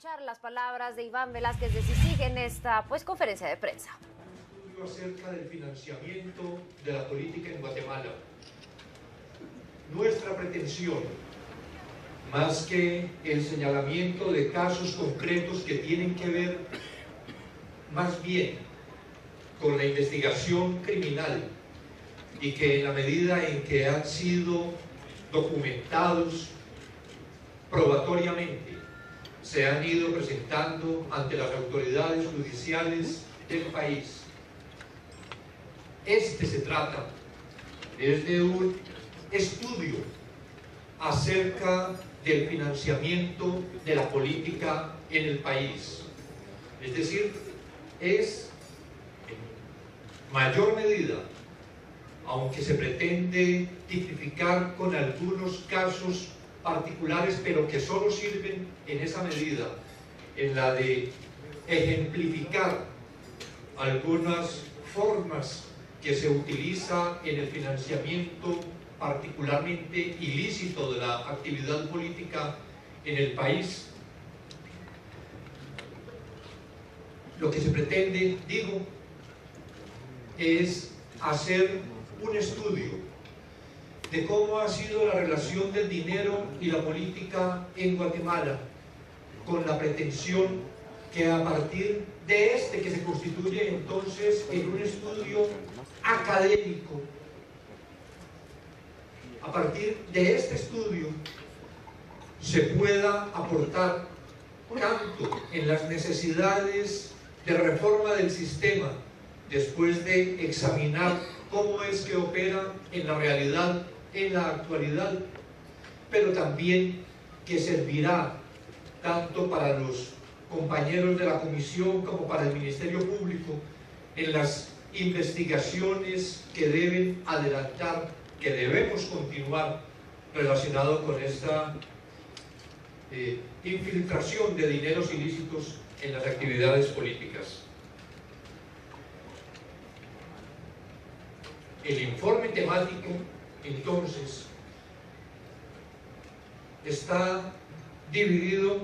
escuchar las palabras de Iván Velázquez de CICIG en esta conferencia de prensa. Acerca del financiamiento de la política en Guatemala. Nuestra pretensión, más que el señalamiento de casos concretos que tienen que ver más bien con la investigación criminal y que en la medida en que han sido documentados probatoriamente se han ido presentando ante las autoridades judiciales del país. Se trata es de un estudio acerca del financiamiento de la política en el país. Es decir, es en mayor medida, aunque se pretende tipificar con algunos casos particulares, pero que solo sirven en esa medida, en la de ejemplificar algunas formas que se utiliza en el financiamiento particularmente ilícito de la actividad política en el país. Lo que se pretende, digo, es hacer un estudio de cómo ha sido la relación del dinero y la política en Guatemala, con la pretensión que a partir de que se constituye entonces en un estudio académico, a partir de este estudio se pueda aportar tanto en las necesidades de reforma del sistema, después de examinar cómo es que opera en la realidad, en la actualidad, pero también que servirá tanto para los compañeros de la Comisión como para el Ministerio Público en las investigaciones que deben adelantar, que debemos continuar relacionado con esta infiltración de dineros ilícitos en las actividades políticas. El informe temático, entonces, está dividido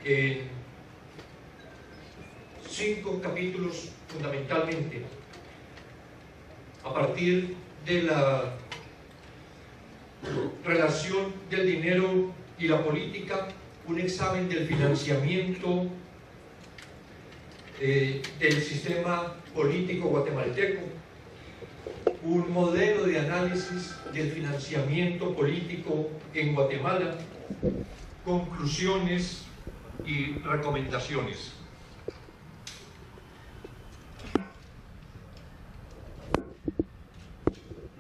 en 5 capítulos fundamentalmente, a partir de la relación del dinero y la política, un examen del financiamiento del sistema político guatemalteco, un modelo de análisis del financiamiento político en Guatemala, conclusiones y recomendaciones.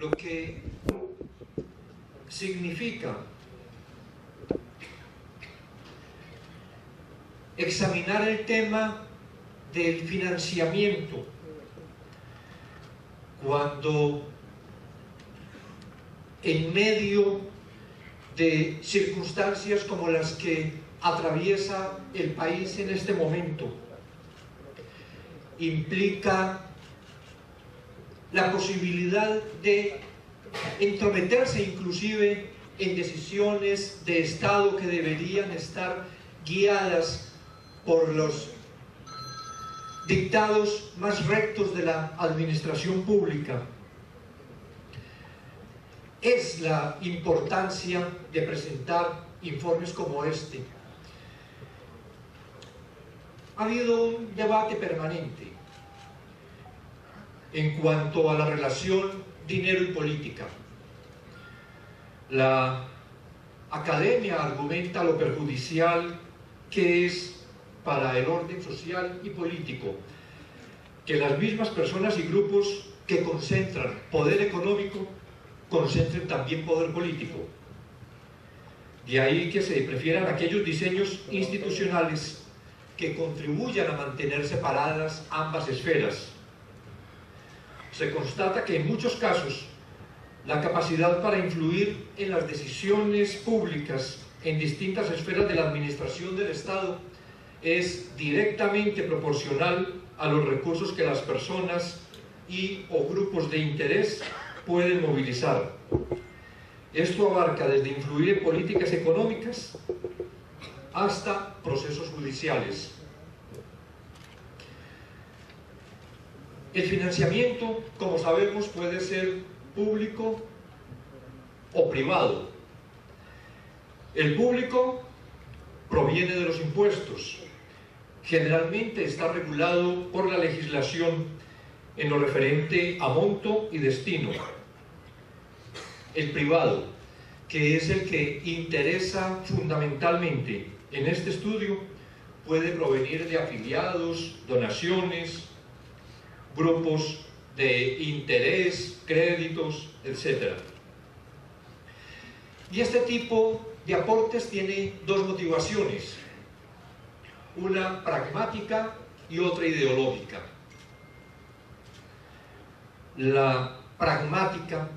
Lo que significa examinar el tema del financiamiento cuando en medio de circunstancias como las que atraviesa el país en este momento implica la posibilidad de entrometerse inclusive en decisiones de Estado que deberían estar guiadas por los dictados más rectos de la administración pública. Es la importancia de presentar informes como este. Ha habido un debate permanente en cuanto a la relación dinero y política. La academia argumenta lo perjudicial que es para el orden social y político que las mismas personas y grupos que concentran poder económico concentren también poder político. De ahí que se prefieran aquellos diseños institucionales que contribuyan a mantener separadas ambas esferas. Se constata que en muchos casos la capacidad para influir en las decisiones públicas en distintas esferas de la administración del Estado es directamente proporcional a los recursos que las personas y o grupos de interés pueden movilizar. Esto abarca desde influir en políticas económicas hasta procesos judiciales. El financiamiento, como sabemos, puede ser público o privado. El público proviene de los impuestos. Generalmente está regulado por la legislación en lo referente a monto y destino. El privado, que es el que interesa fundamentalmente en este estudio, puede provenir de afiliados, donaciones, grupos de interés, créditos, etc. Y este tipo de aportes tiene dos motivaciones, una pragmática y otra ideológica. La pragmática,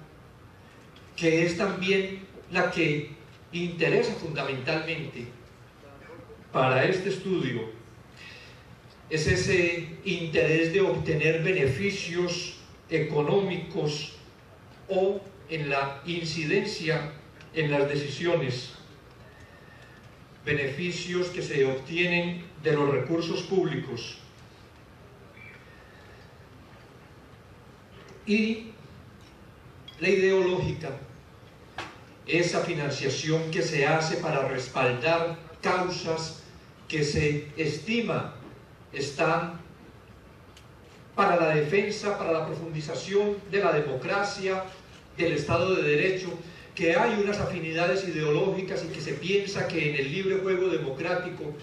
que es también la que interesa fundamentalmente para este estudio, es ese interés de obtener beneficios económicos o en la incidencia en las decisiones, beneficios que se obtienen de los recursos públicos. Y la ideológica, esa financiación que se hace para respaldar causas que se estima están para la defensa, para la profundización de la democracia, del Estado de Derecho, que hay unas afinidades ideológicas y que se piensa que en el libre juego democrático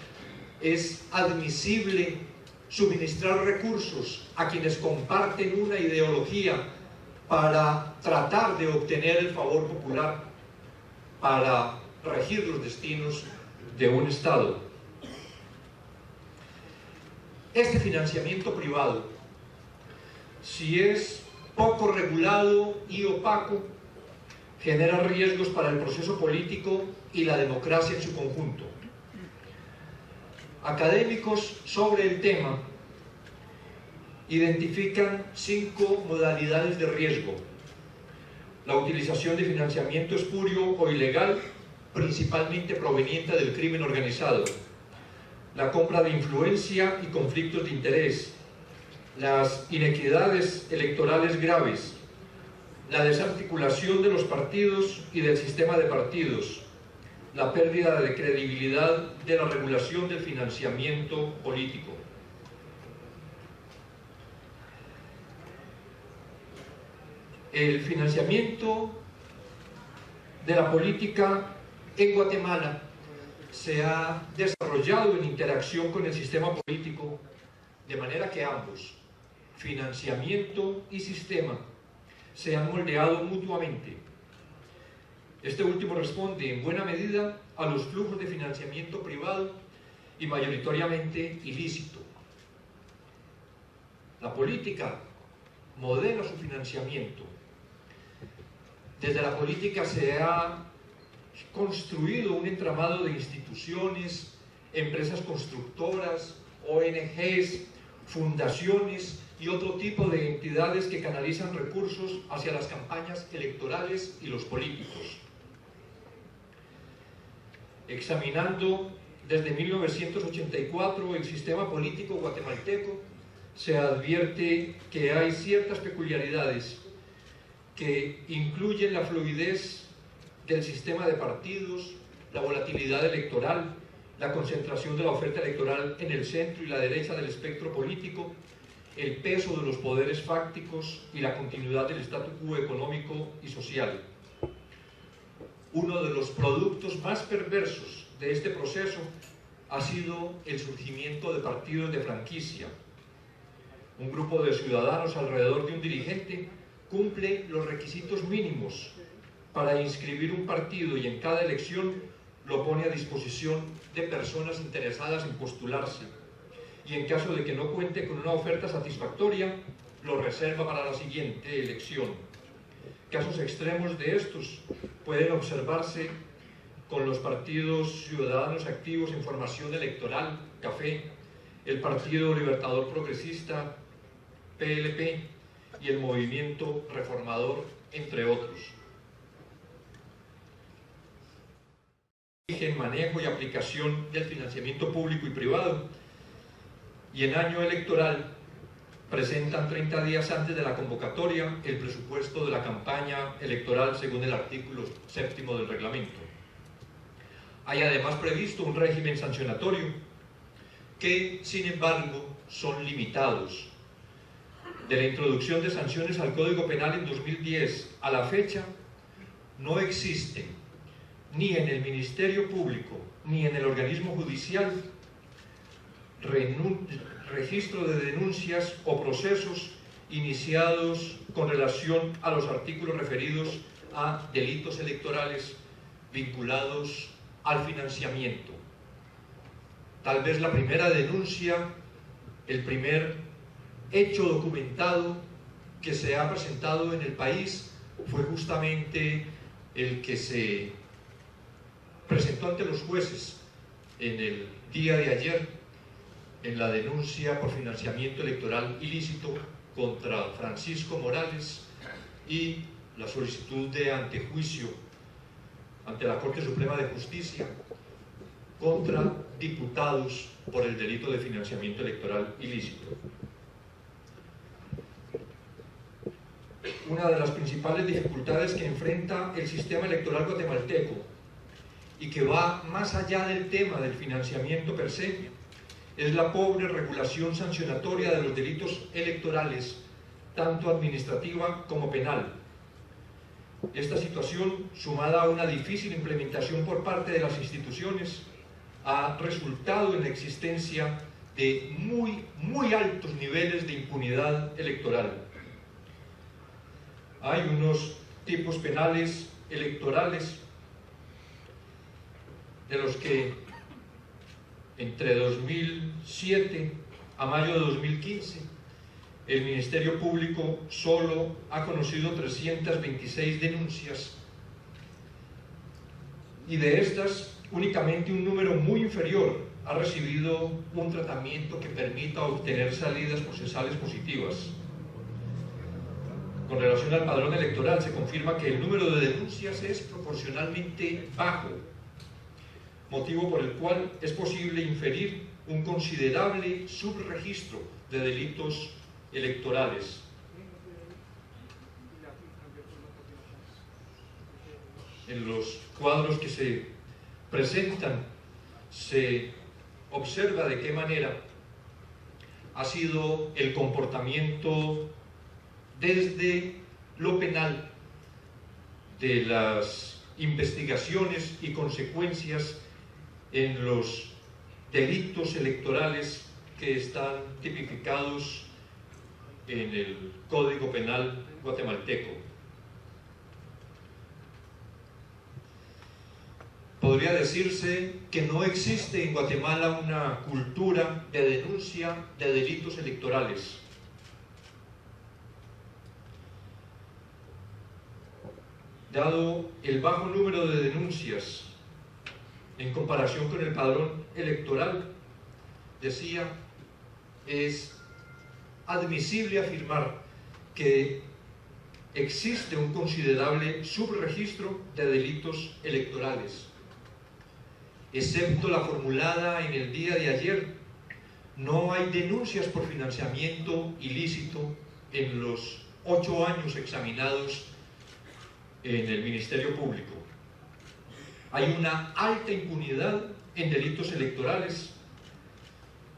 es admisible suministrar recursos a quienes comparten una ideología para tratar de obtener el favor popular, para regir los destinos de un Estado. Este financiamiento privado, si es poco regulado y opaco, genera riesgos para el proceso político y la democracia en su conjunto. Académicos sobre el tema identifican 5 modalidades de riesgo. La utilización de financiamiento espurio o ilegal, principalmente proveniente del crimen organizado. La compra de influencia y conflictos de interés. Las inequidades electorales graves. La desarticulación de los partidos y del sistema de partidos. La pérdida de credibilidad de la regulación del financiamiento político. El financiamiento de la política en Guatemala se ha desarrollado en interacción con el sistema político, de manera que ambos, financiamiento y sistema, se han moldeado mutuamente. Este último responde en buena medida a los flujos de financiamiento privado y mayoritariamente ilícito. La política modela su financiamiento. Desde la política se ha construido un entramado de instituciones, empresas constructoras, ONGs, fundaciones y otro tipo de entidades que canalizan recursos hacia las campañas electorales y los políticos. Examinando desde 1984 el sistema político guatemalteco, se advierte que hay ciertas peculiaridades que incluyen la fluidez del sistema de partidos, la volatilidad electoral, la concentración de la oferta electoral en el centro y la derecha del espectro político, el peso de los poderes fácticos y la continuidad del statu quo económico y social. Uno de los productos más perversos de este proceso ha sido el surgimiento de partidos de franquicia. Un grupo de ciudadanos alrededor de un dirigente cumple los requisitos mínimos para inscribir un partido y en cada elección lo pone a disposición de personas interesadas en postularse, y en caso de que no cuente con una oferta satisfactoria, lo reserva para la siguiente elección. Casos extremos de estos pueden observarse con los partidos ciudadanos activos en formación electoral, CAFE, el Partido Libertador Progresista, PLP, y el Movimiento Reformador, entre otros. origen, manejo y aplicación del financiamiento público y privado, y en año electoral presentan 30 días antes de la convocatoria el presupuesto de la campaña electoral según el artículo 7º del reglamento. Hay además previsto un régimen sancionatorio que, sin embargo, son limitados. De la introducción de sanciones al Código Penal en 2010 a la fecha, no existen ni en el Ministerio Público ni en el organismo judicial registro de denuncias o procesos iniciados con relación a los artículos referidos a delitos electorales vinculados al financiamiento. Tal vez la primera denuncia, el primer hecho documentado que se ha presentado en el país fue justamente el que se presentó ante los jueces en el día de ayer en la denuncia por financiamiento electoral ilícito contra Francisco Morales y la solicitud de antejuicio ante la Corte Suprema de Justicia contra diputados por el delito de financiamiento electoral ilícito. Una de las principales dificultades que enfrenta el sistema electoral guatemalteco y que va más allá del tema del financiamiento per se es la pobre regulación sancionatoria de los delitos electorales, tanto administrativa como penal. Esta situación, sumada a una difícil implementación por parte de las instituciones, ha resultado en la existencia de muy altos niveles de impunidad electoral. Hay unos tipos penales electorales de los que entre 2007 a mayo de 2015 el Ministerio Público solo ha conocido 326 denuncias y de estas únicamente un número muy inferior ha recibido un tratamiento que permita obtener salidas procesales positivas. Con relación al padrón electoral, se confirma que el número de denuncias es proporcionalmente bajo, motivo por el cual es posible inferir un considerable subregistro de delitos electorales. En los cuadros que se presentan se observa de qué manera ha sido el comportamiento desde lo penal de las investigaciones y consecuencias en los delitos electorales que están tipificados en el Código Penal guatemalteco. Podría decirse que no existe en Guatemala una cultura de denuncia de delitos electorales. Dado el bajo número de denuncias en comparación con el padrón electoral, decía, es admisible afirmar que existe un considerable subregistro de delitos electorales. Excepto la formulada en el día de ayer, no hay denuncias por financiamiento ilícito en los 8 años examinados en el Ministerio Público. Hay una alta impunidad en delitos electorales,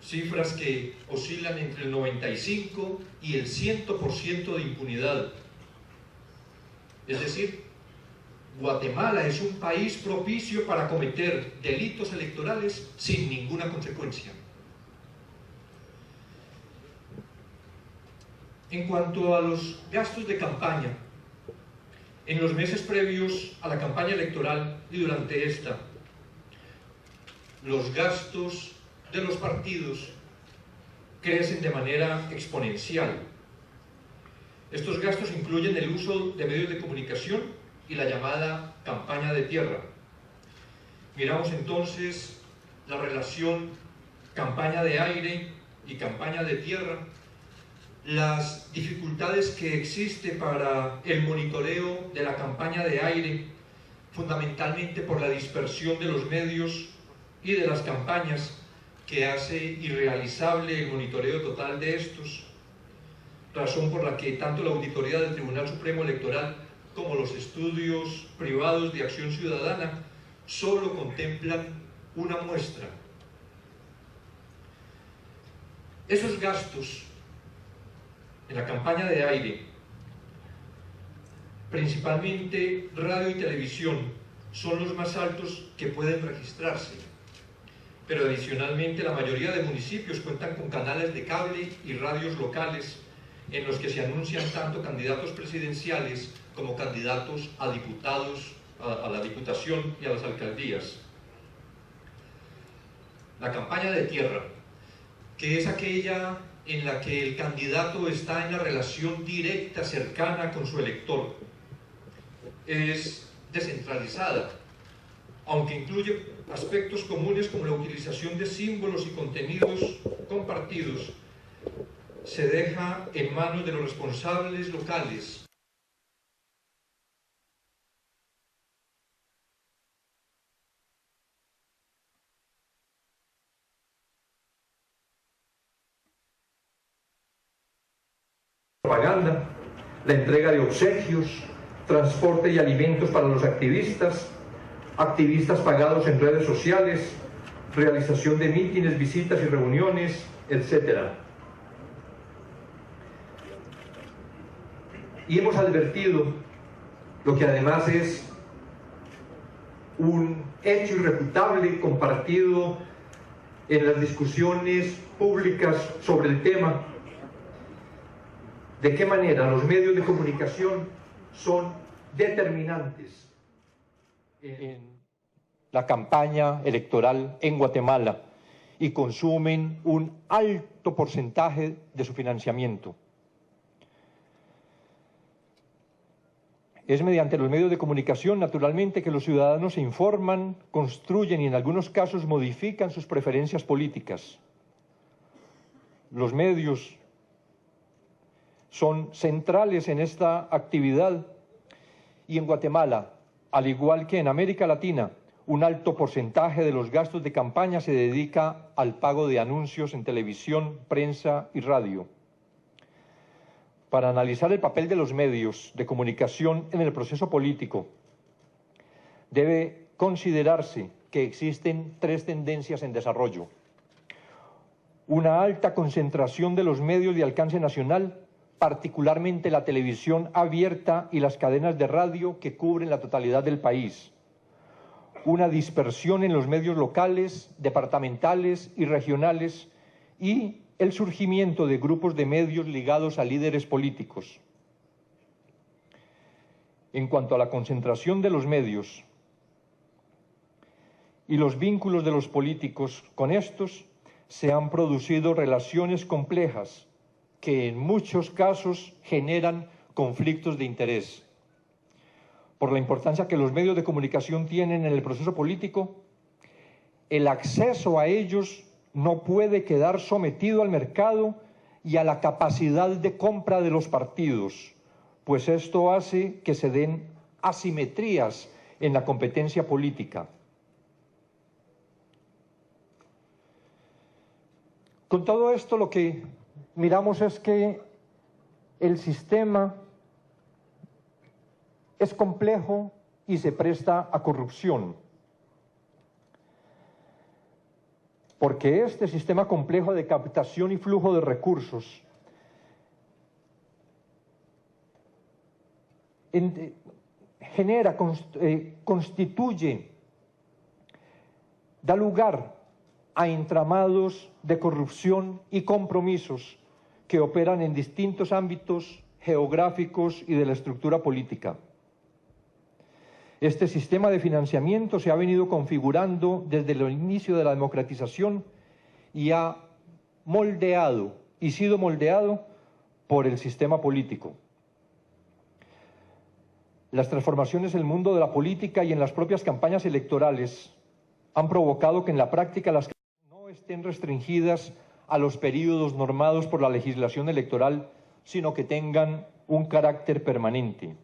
cifras que oscilan entre el 95 y el 100% de impunidad. Es decir, Guatemala es un país propicio para cometer delitos electorales sin ninguna consecuencia. En cuanto a los gastos de campaña, en los meses previos a la campaña electoral y durante esta, los gastos de los partidos crecen de manera exponencial. Estos gastos incluyen el uso de medios de comunicación y la llamada campaña de tierra. Miramos entonces la relación campaña de aire y campaña de tierra, las dificultades que existe para el monitoreo de la campaña de aire fundamentalmente por la dispersión de los medios y de las campañas que hace irrealizable el monitoreo total de estos, razón por la que tanto la auditoría del Tribunal Supremo Electoral como los estudios privados de Acción Ciudadana solo contemplan una muestra. Esos gastos en la campaña de aire, principalmente radio y televisión, son los más altos que pueden registrarse, pero adicionalmente la mayoría de municipios cuentan con canales de cable y radios locales en los que se anuncian tanto candidatos presidenciales como candidatos a diputados, a la diputación y a las alcaldías. La campaña de tierra, que es aquella en la que el candidato está en la relación directa, cercana con su elector, es descentralizada, aunque incluye aspectos comunes como la utilización de símbolos y contenidos compartidos, se deja en manos de los responsables locales. Propaganda, la entrega de obsequios, transporte y alimentos para los activistas, activistas pagados en redes sociales, realización de mítines, visitas y reuniones, etc. Y hemos advertido lo que además es un hecho irrefutable compartido en las discusiones públicas sobre el tema, de qué manera los medios de comunicación son determinantes en la campaña electoral en Guatemala y consumen un alto porcentaje de su financiamiento. Es mediante los medios de comunicación, naturalmente, que los ciudadanos se informan, construyen y en algunos casos modifican sus preferencias políticas. Los medios son centrales en esta actividad y en Guatemala, al igual que en América Latina, un alto porcentaje de los gastos de campaña se dedica al pago de anuncios en televisión, prensa y radio. Para analizar el papel de los medios de comunicación en el proceso político, debe considerarse que existen tres tendencias en desarrollo. Una alta concentración de los medios de alcance nacional, particularmente la televisión abierta y las cadenas de radio que cubren la totalidad del país. Una dispersión en los medios locales, departamentales y regionales y el surgimiento de grupos de medios ligados a líderes políticos. En cuanto a la concentración de los medios y los vínculos de los políticos con estos, se han producido relaciones complejas que en muchos casos generan conflictos de interés. Por la importancia que los medios de comunicación tienen en el proceso político, el acceso a ellos no puede quedar sometido al mercado y a la capacidad de compra de los partidos, pues esto hace que se den asimetrías en la competencia política. Con todo esto, lo que miramos es que el sistema es complejo y se presta a corrupción. Porque este sistema complejo de captación y flujo de recursos constituye, da lugar a entramados de corrupción y compromisos que operan en distintos ámbitos geográficos y de la estructura política. Este sistema de financiamiento se ha venido configurando desde el inicio de la democratización y ha moldeado y sido moldeado por el sistema político. Las transformaciones en el mundo de la política y en las propias campañas electorales han provocado que en la práctica las campañas no estén restringidas a los períodos normados por la legislación electoral, sino que tengan un carácter permanente.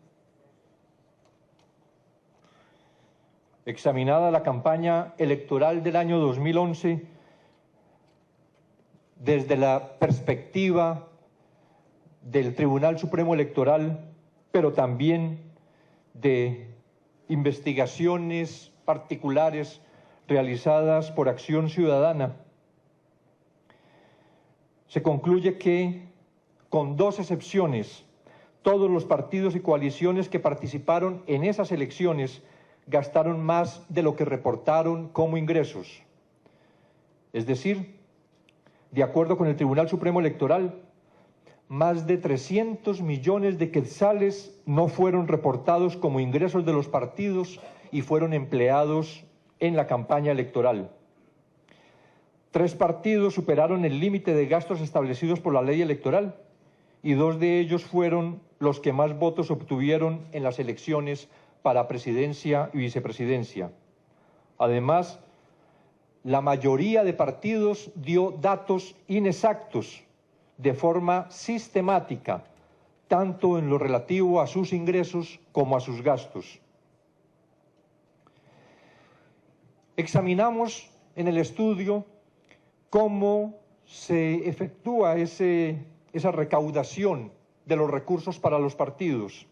examinada la campaña electoral del año 2011 desde la perspectiva del Tribunal Supremo Electoral, pero también de investigaciones particulares realizadas por Acción Ciudadana, se concluye que, con 2 excepciones, todos los partidos y coaliciones que participaron en esas elecciones gastaron más de lo que reportaron como ingresos. Es decir, de acuerdo con el Tribunal Supremo Electoral, más de 300 millones de quetzales no fueron reportados como ingresos de los partidos y fueron empleados en la campaña electoral. 3 partidos superaron el límite de gastos establecidos por la ley electoral y 2 de ellos fueron los que más votos obtuvieron en las elecciones para presidencia y vicepresidencia. Además, la mayoría de partidos dio datos inexactos de forma sistemática, tanto en lo relativo a sus ingresos como a sus gastos. Examinamos en el estudio cómo se efectúa esa recaudación de los recursos para los partidos.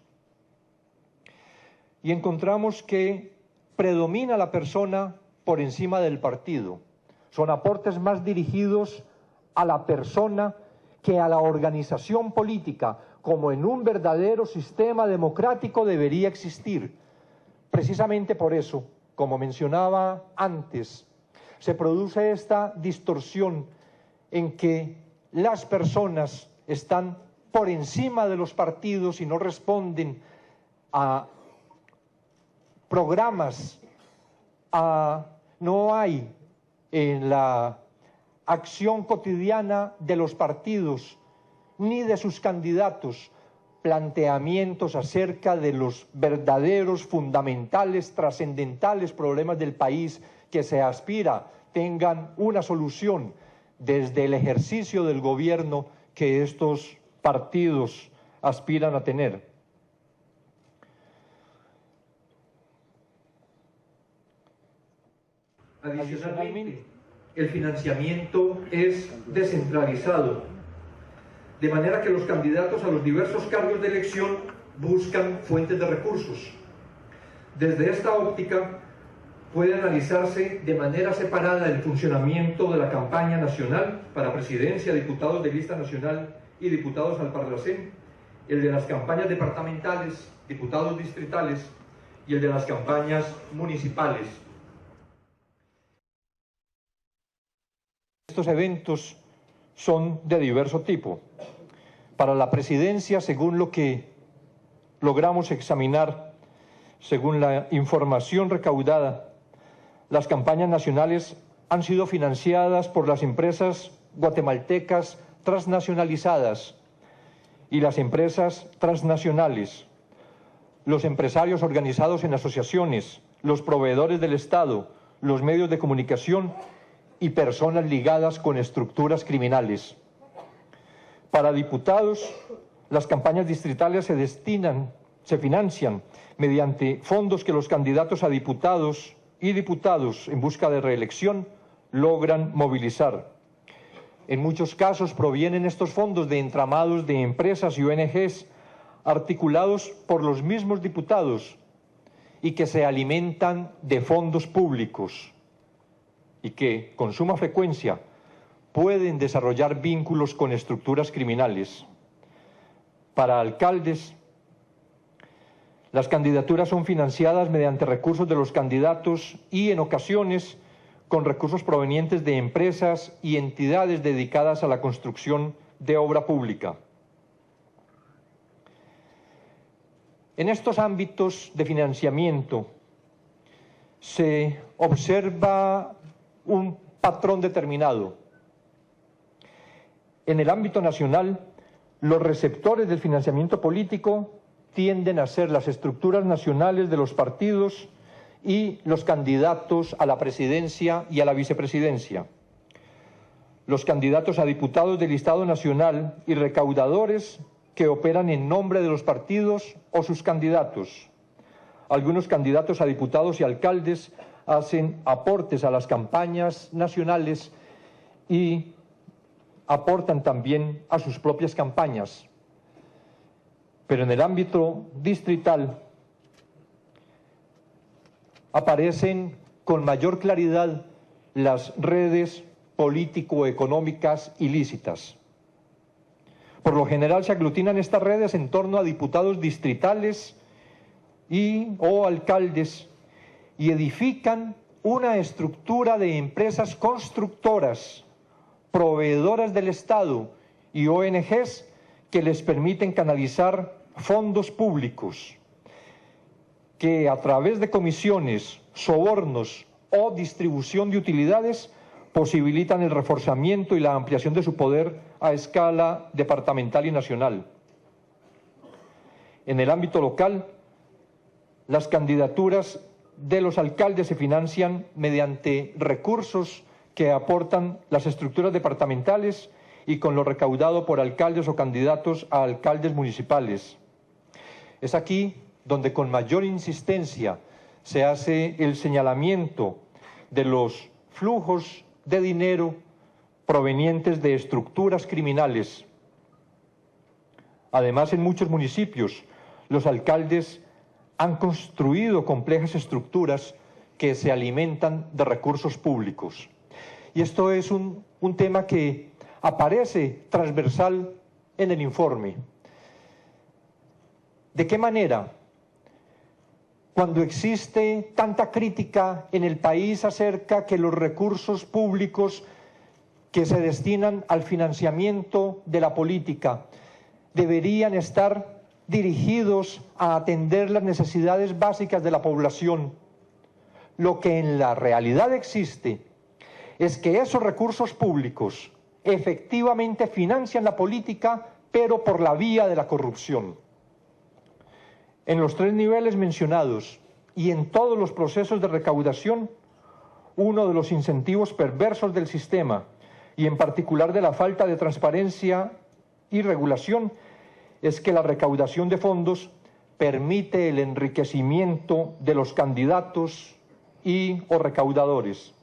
Y encontramos que predomina la persona por encima del partido. Son aportes más dirigidos a la persona que a la organización política, como en un verdadero sistema democrático debería existir. Precisamente por eso, como mencionaba antes, se produce esta distorsión en que las personas están por encima de los partidos y no responden a programas, no hay en la acción cotidiana de los partidos ni de sus candidatos planteamientos acerca de los verdaderos, fundamentales, trascendentales problemas del país que se aspira tengan una solución desde el ejercicio del gobierno que estos partidos aspiran a tener. Adicionalmente, el financiamiento es descentralizado, de manera que los candidatos a los diversos cargos de elección buscan fuentes de recursos. Desde esta óptica, puede analizarse de manera separada el funcionamiento de la campaña nacional para presidencia, diputados de lista nacional y diputados al Parlacén, el de las campañas departamentales, diputados distritales y el de las campañas municipales. Estos eventos son de diverso tipo. Para la presidencia, según lo que logramos examinar, según la información recaudada, las campañas nacionales han sido financiadas por las empresas guatemaltecas transnacionalizadas y las empresas transnacionales, los empresarios organizados en asociaciones, los proveedores del Estado, los medios de comunicación y personas ligadas con estructuras criminales. Para diputados, las campañas distritales se financian mediante fondos que los candidatos a diputados y diputados en busca de reelección logran movilizar. En muchos casos provienen estos fondos de entramados de empresas y ONGs articulados por los mismos diputados y que se alimentan de fondos públicos y que, con suma frecuencia, pueden desarrollar vínculos con estructuras criminales. Para alcaldes, las candidaturas son financiadas mediante recursos de los candidatos y, en ocasiones, con recursos provenientes de empresas y entidades dedicadas a la construcción de obra pública. En estos ámbitos de financiamiento se observa un patrón determinado. En el ámbito nacional, los receptores del financiamiento político tienden a ser las estructuras nacionales de los partidos y los candidatos a la presidencia y a la vicepresidencia. Los candidatos a diputados del listado nacional y recaudadores que operan en nombre de los partidos o sus candidatos, Algunos candidatos a diputados y alcaldes hacen aportes a las campañas nacionales y aportan también a sus propias campañas. Pero en el ámbito distrital aparecen con mayor claridad las redes político-económicas ilícitas. Por lo general se aglutinan estas redes en torno a diputados distritales o alcaldes y edifican una estructura de empresas constructoras, proveedoras del Estado y ONGs que les permiten canalizar fondos públicos, que a través de comisiones, sobornos o distribución de utilidades posibilitan el reforzamiento y la ampliación de su poder a escala departamental y nacional. En el ámbito local, las candidaturas de los alcaldes se financian mediante recursos que aportan las estructuras departamentales y con lo recaudado por alcaldes o candidatos a alcaldes municipales. Es aquí donde con mayor insistencia se hace el señalamiento de los flujos de dinero provenientes de estructuras criminales. Además, en muchos municipios, los alcaldes han construido complejas estructuras que se alimentan de recursos públicos. Y esto es un tema que aparece transversal en el informe. ¿De qué manera? Cuando existe tanta crítica en el país acerca que los recursos públicos que se destinan al financiamiento de la política deberían estar dirigidos a atender las necesidades básicas de la población, lo que en la realidad existe es que esos recursos públicos efectivamente financian la política, pero por la vía de la corrupción. En los 3 niveles mencionados y en todos los procesos de recaudación, uno de los incentivos perversos del sistema, y en particular de la falta de transparencia y regulación, es que la recaudación de fondos permite el enriquecimiento de los candidatos o recaudadores.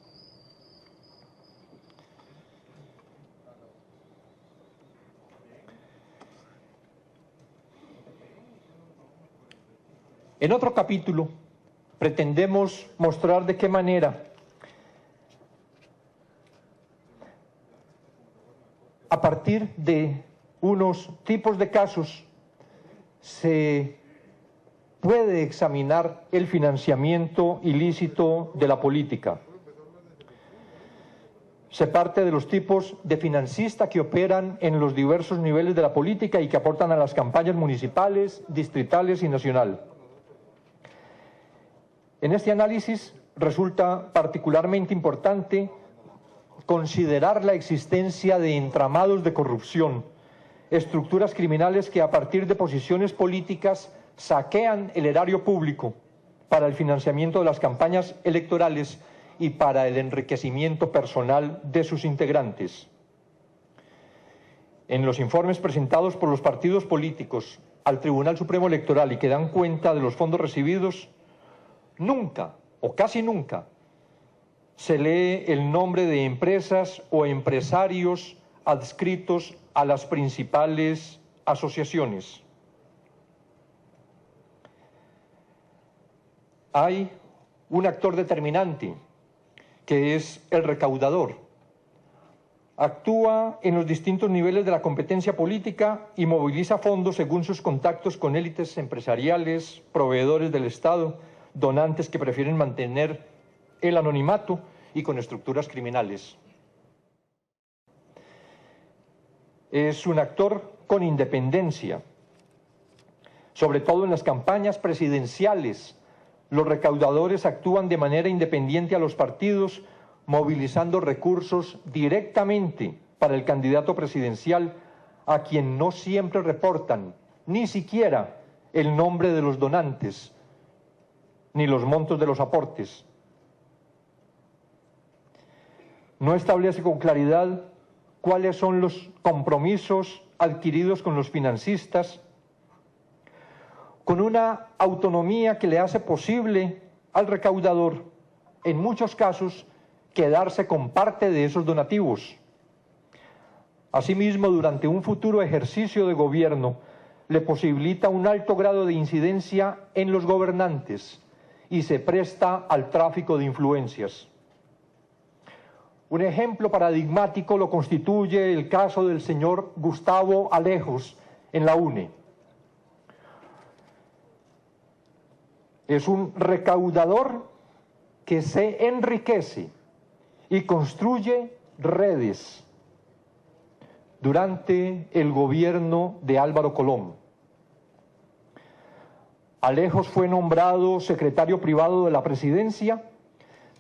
En otro capítulo pretendemos mostrar de qué manera, a partir de unos tipos de casos, se puede examinar el financiamiento ilícito de la política. Se parte de los tipos de financista que operan en los diversos niveles de la política y que aportan a las campañas municipales, distritales y nacional. En este análisis resulta particularmente importante considerar la existencia de entramados de corrupción, estructuras criminales que a partir de posiciones políticas saquean el erario público para el financiamiento de las campañas electorales y para el enriquecimiento personal de sus integrantes. En los informes presentados por los partidos políticos al Tribunal Supremo Electoral y que dan cuenta de los fondos recibidos, nunca o casi nunca se lee el nombre de empresas o empresarios adscritos a las principales asociaciones. Hay un actor determinante, que es el recaudador. Actúa en los distintos niveles de la competencia política y moviliza fondos según sus contactos con élites empresariales, proveedores del Estado, donantes que prefieren mantener el anonimato y con estructuras criminales. Es un actor con independencia. Sobre todo en las campañas presidenciales, los recaudadores actúan de manera independiente a los partidos, movilizando recursos directamente para el candidato presidencial, a quien no siempre reportan ni siquiera el nombre de los donantes, ni los montos de los aportes. No establece con claridad cuáles son los compromisos adquiridos con los financistas, con una autonomía que le hace posible al recaudador, en muchos casos, quedarse con parte de esos donativos. Asimismo, durante un futuro ejercicio de gobierno, le posibilita un alto grado de incidencia en los gobernantes y se presta al tráfico de influencias. Un ejemplo paradigmático lo constituye el caso del señor Gustavo Alejos en la UNE. Es un recaudador que se enriquece y construye redes durante el gobierno de Álvaro Colón. Alejos fue nombrado secretario privado de la presidencia,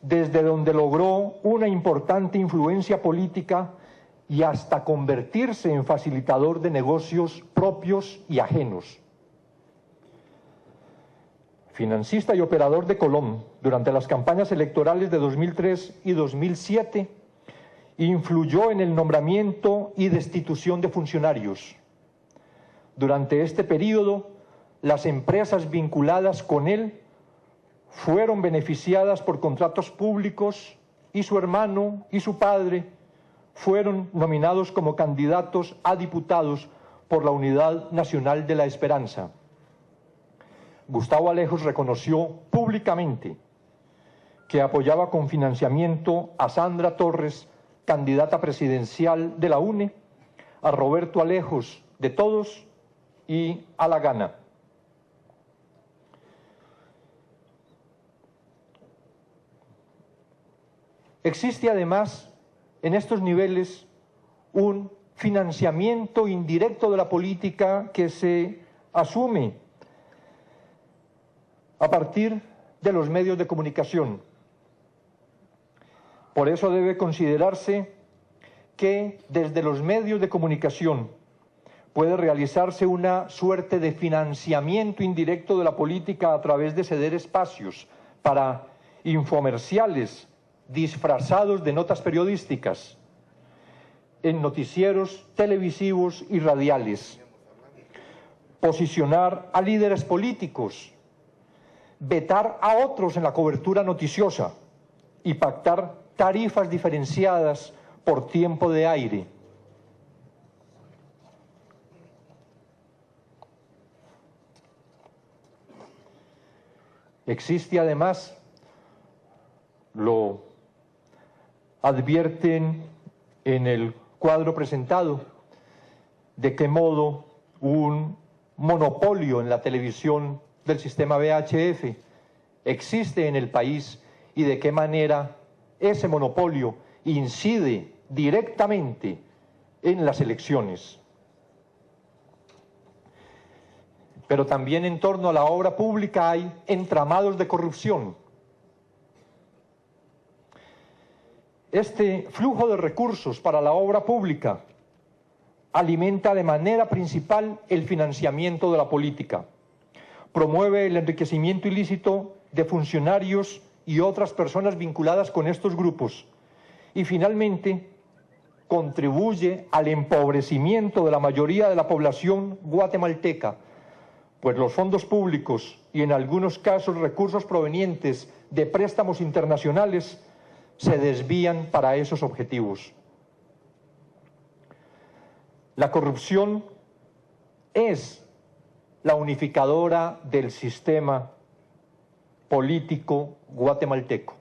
desde donde logró una importante influencia política y hasta convertirse en facilitador de negocios propios y ajenos. Financista y operador de Colón, durante las campañas electorales de 2003 y 2007, influyó en el nombramiento y destitución de funcionarios. Durante este período, las empresas vinculadas con él fueron beneficiadas por contratos públicos y su hermano y su padre fueron nominados como candidatos a diputados por la Unidad Nacional de la Esperanza. Gustavo Alejos reconoció públicamente que apoyaba con financiamiento a Sandra Torres, candidata presidencial de la UNE, a Roberto Alejos de Todos y a La Gana. Existe además en estos niveles un financiamiento indirecto de la política que se asume a partir de los medios de comunicación. Por eso debe considerarse que desde los medios de comunicación puede realizarse una suerte de financiamiento indirecto de la política a través de ceder espacios para infomerciales disfrazados de notas periodísticas en noticieros televisivos y radiales, posicionar a líderes políticos, vetar a otros en la cobertura noticiosa y pactar tarifas diferenciadas por tiempo de aire. Existe además, lo advierten en el cuadro presentado, de qué modo un monopolio en la televisión del sistema VHF existe en el país y de qué manera ese monopolio incide directamente en las elecciones. Pero también en torno a la obra pública hay entramados de corrupción. Este flujo de recursos para la obra pública alimenta de manera principal el financiamiento de la política, promueve el enriquecimiento ilícito de funcionarios y otras personas vinculadas con estos grupos y finalmente contribuye al empobrecimiento de la mayoría de la población guatemalteca, pues los fondos públicos y en algunos casos recursos provenientes de préstamos internacionales se desvían para esos objetivos. La corrupción es la unificadora del sistema político guatemalteco.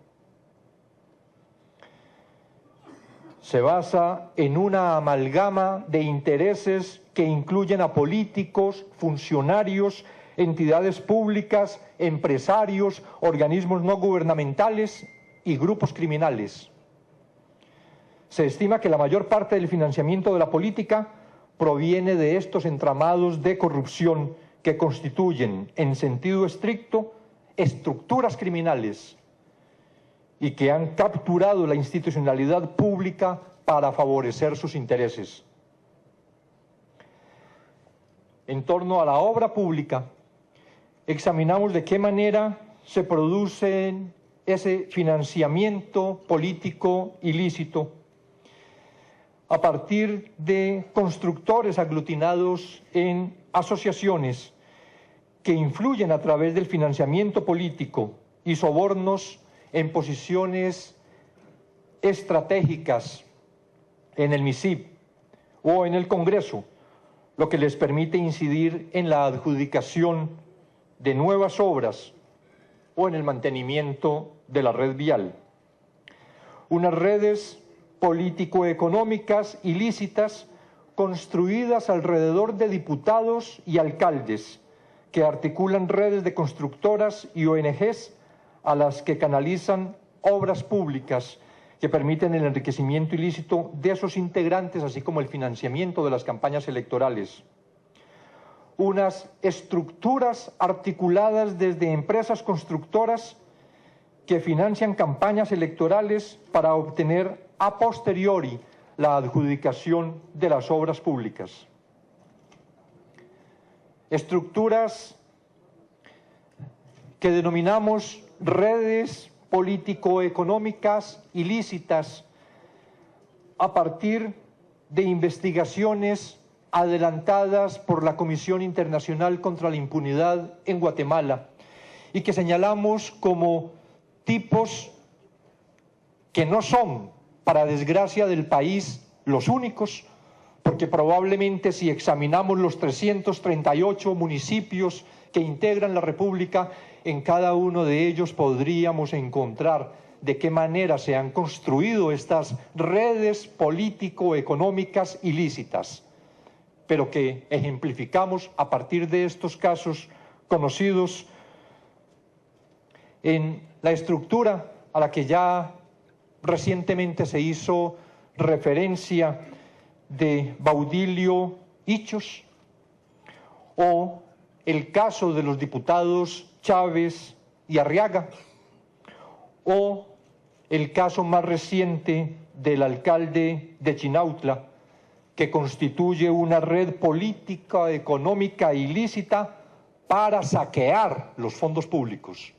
Se basa en una amalgama de intereses que incluyen a políticos, funcionarios, entidades públicas, empresarios, organismos no gubernamentales y grupos criminales. Se estima que la mayor parte del financiamiento de la política proviene de estos entramados de corrupción que constituyen, en sentido estricto, estructuras criminales y que han capturado la institucionalidad pública para favorecer sus intereses. En torno a la obra pública, examinamos de qué manera se produce ese financiamiento político ilícito a partir de constructores aglutinados en asociaciones que influyen a través del financiamiento político y sobornos en posiciones estratégicas en el MISIP o en el Congreso, lo que les permite incidir en la adjudicación de nuevas obras o en el mantenimiento de la red vial. Unas redes político-económicas ilícitas construidas alrededor de diputados y alcaldes que articulan redes de constructoras y ONGs a las que canalizan obras públicas que permiten el enriquecimiento ilícito de esos integrantes, así como el financiamiento de las campañas electorales. Unas estructuras articuladas desde empresas constructoras que financian campañas electorales para obtener a posteriori la adjudicación de las obras públicas. Estructuras que denominamos redes político-económicas ilícitas a partir de investigaciones adelantadas por la Comisión Internacional contra la Impunidad en Guatemala y que señalamos como tipos que no son, para desgracia del país, los únicos, porque probablemente si examinamos los 338 municipios que integran la República, en cada uno de ellos podríamos encontrar de qué manera se han construido estas redes político-económicas ilícitas, pero que ejemplificamos a partir de estos casos conocidos en la estructura a la que ya recientemente se hizo referencia de Baudilio Hichos, o el caso de los diputados Chávez y Arriaga, o el caso más reciente del alcalde de Chinautla, que constituye una red política, económica ilícita para saquear los fondos públicos.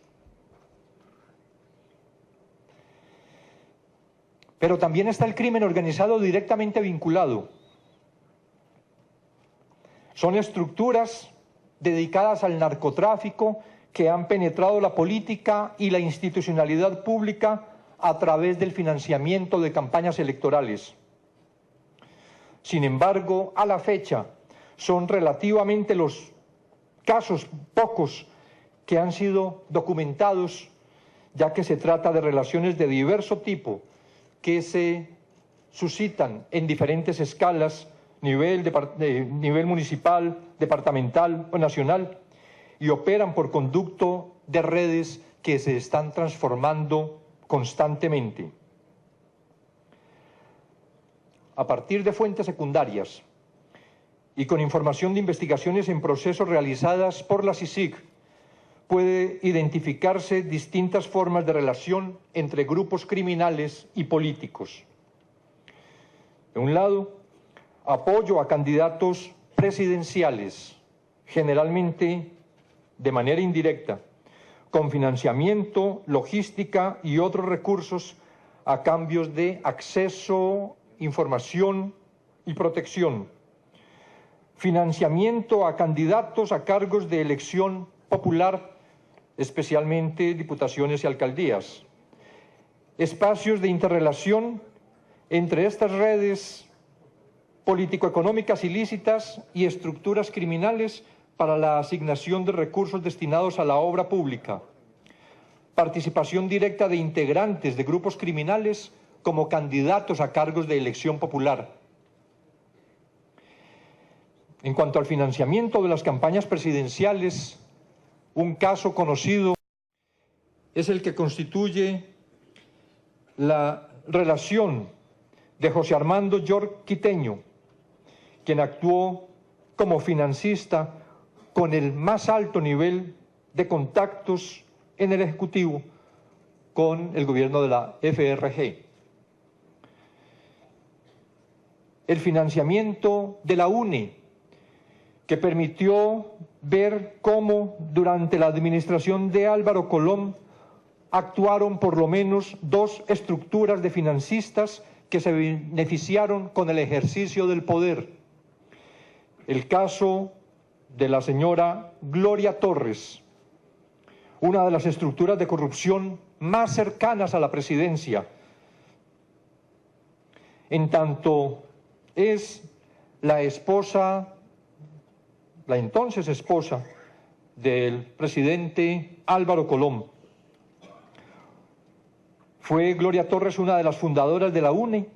Pero también está el crimen organizado directamente vinculado. Son estructuras dedicadas al narcotráfico que han penetrado la política y la institucionalidad pública a través del financiamiento de campañas electorales. Sin embargo, a la fecha, son relativamente los casos pocos que han sido documentados, ya que se trata de relaciones de diverso tipo que se suscitan en diferentes escalas, nivel municipal, departamental o nacional, y operan por conducto de redes que se están transformando constantemente. A partir de fuentes secundarias y con información de investigaciones en proceso realizadas por la CICIG, puede identificarse distintas formas de relación entre grupos criminales y políticos. De un lado, apoyo a candidatos presidenciales, generalmente de manera indirecta, con financiamiento, logística y otros recursos a cambios de acceso, información y protección. Financiamiento a candidatos a cargos de elección popular, especialmente diputaciones y alcaldías. Espacios de interrelación entre estas redes político-económicas ilícitas y estructuras criminales para la asignación de recursos destinados a la obra pública. Participación directa de integrantes de grupos criminales como candidatos a cargos de elección popular. En cuanto al financiamiento de las campañas presidenciales, un caso conocido es el que constituye la relación de José Armando York Quiteño, quien actuó como financista con el más alto nivel de contactos en el Ejecutivo con el gobierno de la FRG. El financiamiento de la UNE, que permitió ver cómo durante la administración de Álvaro Colón actuaron por lo menos dos estructuras de financistas que se beneficiaron con el ejercicio del poder. El caso de la señora Gloria Torres, una de las estructuras de corrupción más cercanas a la presidencia, en tanto es la esposa, la entonces esposa del presidente Álvaro Colom. Fue Gloria Torres una de las fundadoras de la UNE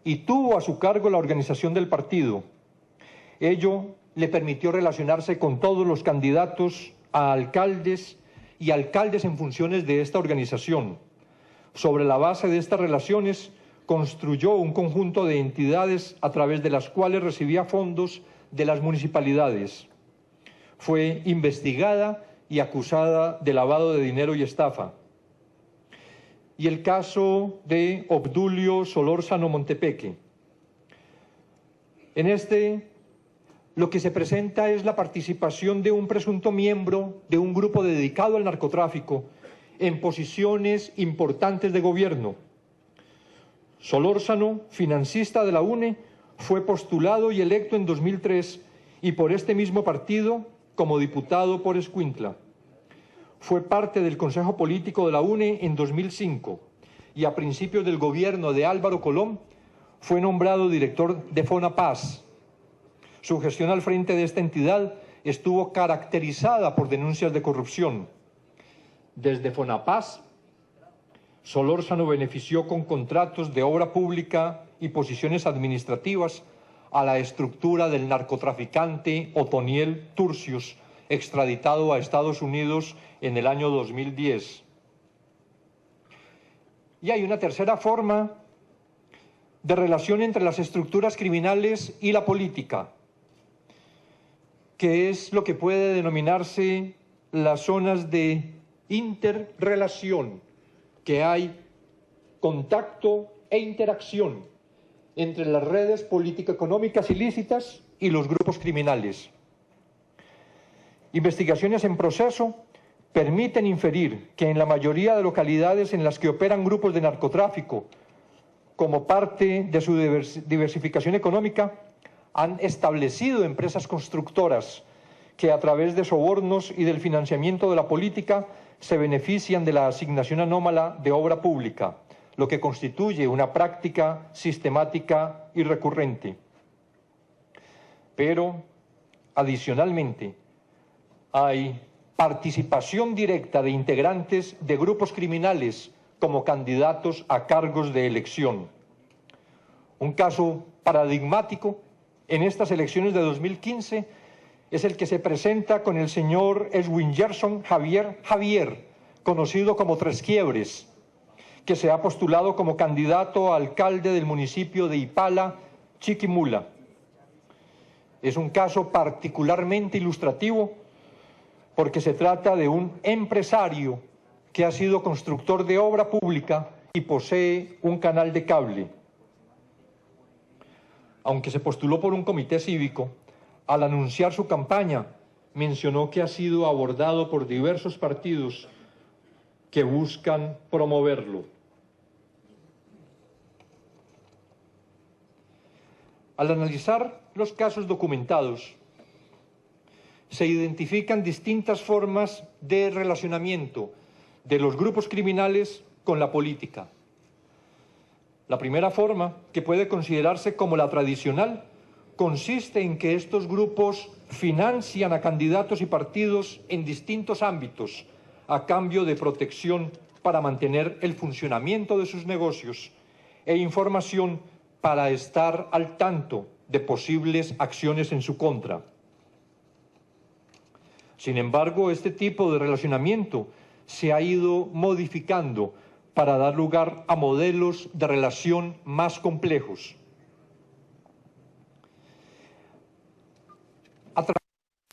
y tuvo a su cargo la organización del partido. Ello le permitió relacionarse con todos los candidatos a alcaldes y alcaldes en funciones de esta organización. Sobre la base de estas relaciones, construyó un conjunto de entidades a través de las cuales recibía fondos de las municipalidades. Fue investigada y acusada de lavado de dinero y estafa. Y el caso de Obdulio Solórzano Montepeque. En este, lo que se presenta es la participación de un presunto miembro de un grupo dedicado al narcotráfico en posiciones importantes de gobierno. Solórzano, financista de la UNE, fue postulado y electo en 2003 y por este mismo partido como diputado por Escuintla. Fue parte del Consejo Político de la UNE en 2005 y a principios del gobierno de Álvaro Colom fue nombrado director de FONAPAS. Su gestión al frente de esta entidad estuvo caracterizada por denuncias de corrupción. Desde FONAPAS, Solórzano benefició con contratos de obra pública y posiciones administrativas a la estructura del narcotraficante Otoniel Turcios, extraditado a Estados Unidos en el año 2010. Y hay una tercera forma de relación entre las estructuras criminales y la política, que es lo que puede denominarse las zonas de interrelación, que hay contacto e interacción entre las redes político-económicas ilícitas y los grupos criminales. Investigaciones en proceso permiten inferir que en la mayoría de localidades en las que operan grupos de narcotráfico, como parte de su diversificación económica, han establecido empresas constructoras que a través de sobornos y del financiamiento de la política se benefician de la asignación anómala de obra pública, lo que constituye una práctica sistemática y recurrente. Pero, adicionalmente, hay participación directa de integrantes de grupos criminales como candidatos a cargos de elección. Un caso paradigmático en estas elecciones de 2015 es el que se presenta con el señor Edwin Gerson Javier, conocido como Tres Quiebres, que se ha postulado como candidato a alcalde del municipio de Ipala, Chiquimula. Es un caso particularmente ilustrativo porque se trata de un empresario que ha sido constructor de obra pública y posee un canal de cable. Aunque se postuló por un comité cívico, al anunciar su campaña, mencionó que ha sido abordado por diversos partidos que buscan promoverlo. Al analizar los casos documentados, se identifican distintas formas de relacionamiento de los grupos criminales con la política. La primera forma, que puede considerarse como la tradicional, consiste en que estos grupos financian a candidatos y partidos en distintos ámbitos a cambio de protección para mantener el funcionamiento de sus negocios e información para estar al tanto de posibles acciones en su contra. Sin embargo, este tipo de relacionamiento se ha ido modificando para dar lugar a modelos de relación más complejos. A través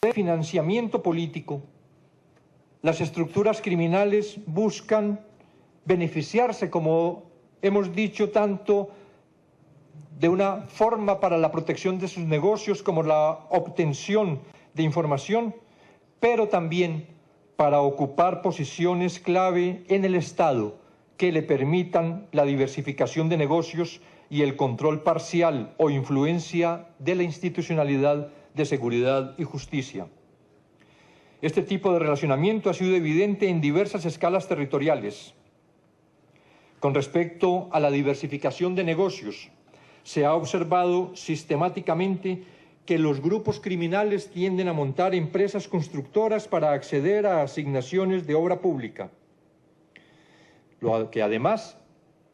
del financiamiento político, las estructuras criminales buscan beneficiarse, como hemos dicho, tanto de una forma para la protección de sus negocios como la obtención de información, pero también para ocupar posiciones clave en el Estado que le permitan la diversificación de negocios y el control parcial o influencia de la institucionalidad de seguridad y justicia. Este tipo de relacionamiento ha sido evidente en diversas escalas territoriales. Con respecto a la diversificación de negocios, se ha observado sistemáticamente que los grupos criminales tienden a montar empresas constructoras para acceder a asignaciones de obra pública, lo que además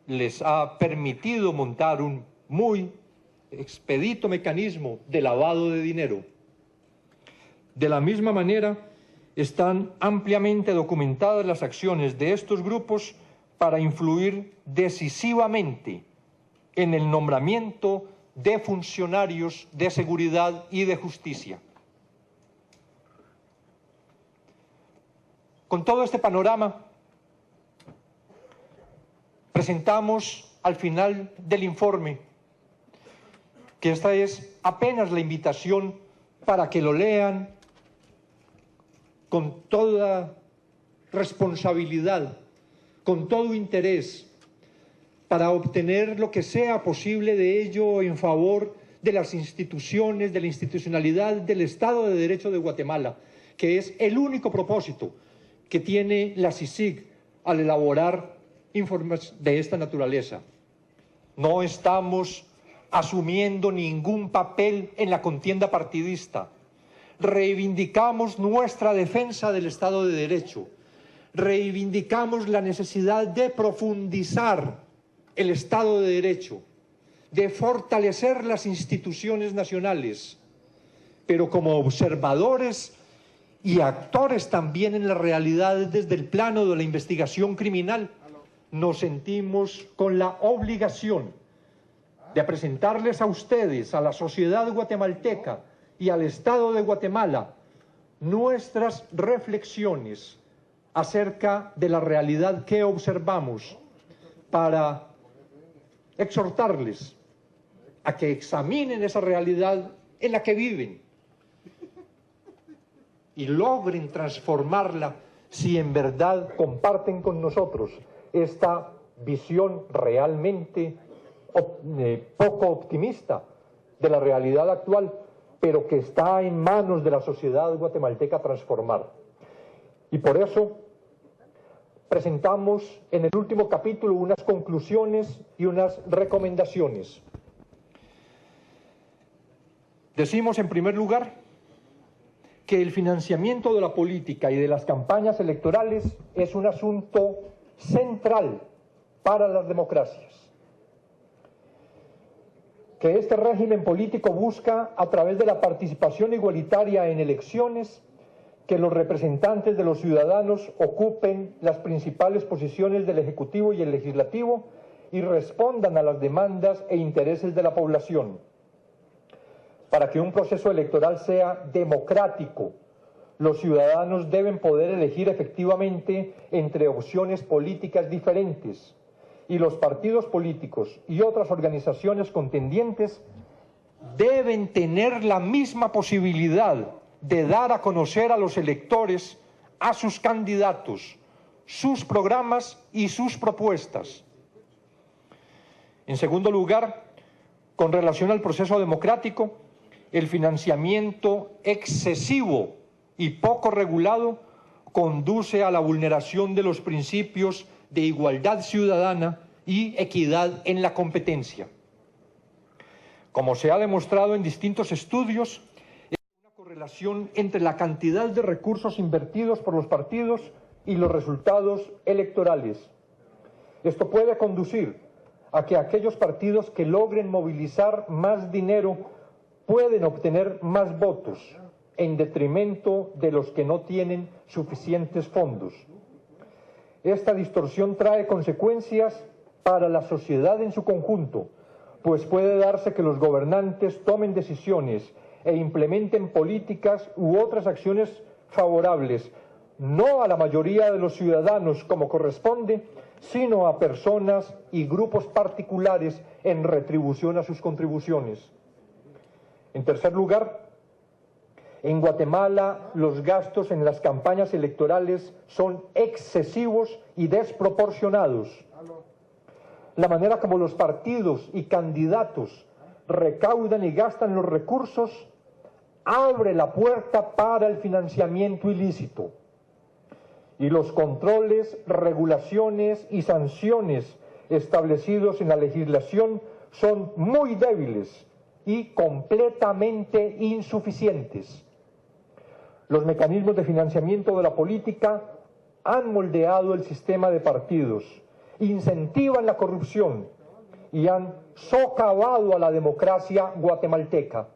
les ha permitido montar un muy expedito mecanismo de lavado de dinero. De la misma manera, están ampliamente documentadas las acciones de estos grupos para influir decisivamente en el nombramiento de funcionarios de seguridad y de justicia. Con todo este panorama, presentamos al final del informe que esta es apenas la invitación para que lo lean con toda responsabilidad, con todo interés, para obtener lo que sea posible de ello en favor de las instituciones, de la institucionalidad del Estado de Derecho de Guatemala, que es el único propósito que tiene la CICIG al elaborar informes de esta naturaleza. No estamos asumiendo ningún papel en la contienda partidista. Reivindicamos nuestra defensa del Estado de Derecho. Reivindicamos la necesidad de profundizar el Estado de Derecho, de fortalecer las instituciones nacionales, pero como observadores y actores también en la realidad desde el plano de la investigación criminal, nos sentimos con la obligación de presentarles a ustedes, a la sociedad guatemalteca y al Estado de Guatemala, nuestras reflexiones acerca de la realidad que observamos para exhortarles a que examinen esa realidad en la que viven y logren transformarla si en verdad comparten con nosotros esta visión realmente poco optimista de la realidad actual, pero que está en manos de la sociedad guatemalteca transformar. Y por eso presentamos en el último capítulo unas conclusiones y unas recomendaciones. Decimos en primer lugar que el financiamiento de la política y de las campañas electorales es un asunto central para las democracias. Que este régimen político busca, a través de la participación igualitaria en elecciones, que los representantes de los ciudadanos ocupen las principales posiciones del Ejecutivo y el Legislativo y respondan a las demandas e intereses de la población. Para que un proceso electoral sea democrático, los ciudadanos deben poder elegir efectivamente entre opciones políticas diferentes, y los partidos políticos y otras organizaciones contendientes deben tener la misma posibilidad de dar a conocer a los electores a sus candidatos, sus programas y sus propuestas. En segundo lugar, con relación al proceso democrático, el financiamiento excesivo y poco regulado conduce a la vulneración de los principios de igualdad ciudadana y equidad en la competencia. Como se ha demostrado en distintos estudios, hay una correlación entre la cantidad de recursos invertidos por los partidos y los resultados electorales. Esto puede conducir a que aquellos partidos que logren movilizar más dinero pueden obtener más votos, en detrimento de los que no tienen suficientes fondos. Esta distorsión trae consecuencias para la sociedad en su conjunto, pues puede darse que los gobernantes tomen decisiones e implementen políticas u otras acciones favorables, no a la mayoría de los ciudadanos como corresponde, sino a personas y grupos particulares en retribución a sus contribuciones. En tercer lugar, en Guatemala los gastos en las campañas electorales son excesivos y desproporcionados. La manera como los partidos y candidatos recaudan y gastan los recursos abre la puerta para el financiamiento ilícito. Y los controles, regulaciones y sanciones establecidos en la legislación son muy débiles y completamente insuficientes. Los mecanismos de financiamiento de la política han moldeado el sistema de partidos, incentivan la corrupción y han socavado a la democracia guatemalteca.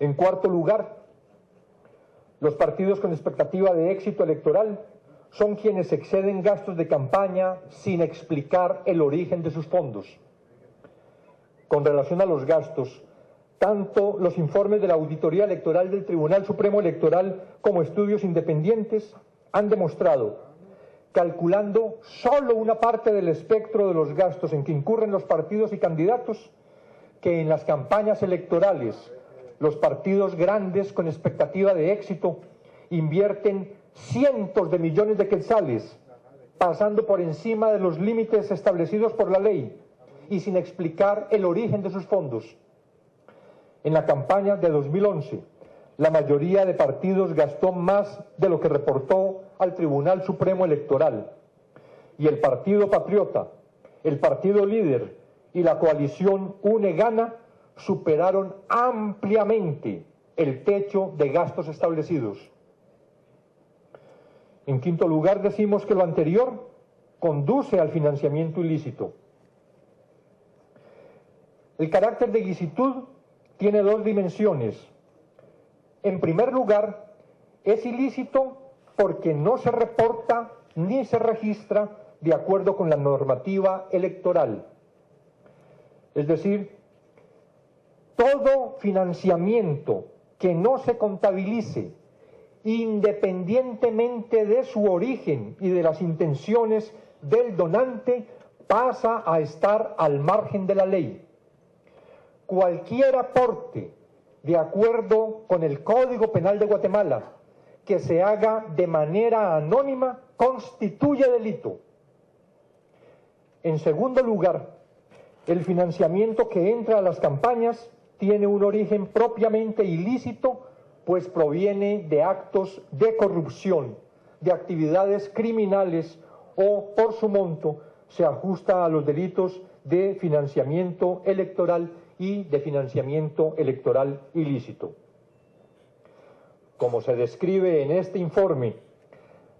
En cuarto lugar, los partidos con expectativa de éxito electoral son quienes exceden gastos de campaña sin explicar el origen de sus fondos. Con relación a los gastos, tanto los informes de la Auditoría Electoral del Tribunal Supremo Electoral como estudios independientes han demostrado, calculando solo una parte del espectro de los gastos en que incurren los partidos y candidatos, que en las campañas electorales los partidos grandes con expectativa de éxito invierten cientos de millones de quetzales, pasando por encima de los límites establecidos por la ley y sin explicar el origen de sus fondos. En la campaña de 2011, la mayoría de partidos gastó más de lo que reportó al Tribunal Supremo Electoral, y el Partido Patriota, el Partido Líder y la coalición UNE Gana superaron ampliamente el techo de gastos establecidos. En quinto lugar, decimos que lo anterior conduce al financiamiento ilícito. El carácter de ilicitud tiene dos dimensiones. En primer lugar, es ilícito porque no se reporta ni se registra de acuerdo con la normativa electoral. Es decir, todo financiamiento que no se contabilice, independientemente de su origen y de las intenciones del donante, pasa a estar al margen de la ley. Cualquier aporte, de acuerdo con el Código Penal de Guatemala, que se haga de manera anónima, constituye delito. En segundo lugar, el financiamiento que entra a las campañas tiene un origen propiamente ilícito, pues proviene de actos de corrupción, de actividades criminales o, por su monto, se ajusta a los delitos de financiamiento electoral y de financiamiento electoral ilícito. Como se describe en este informe,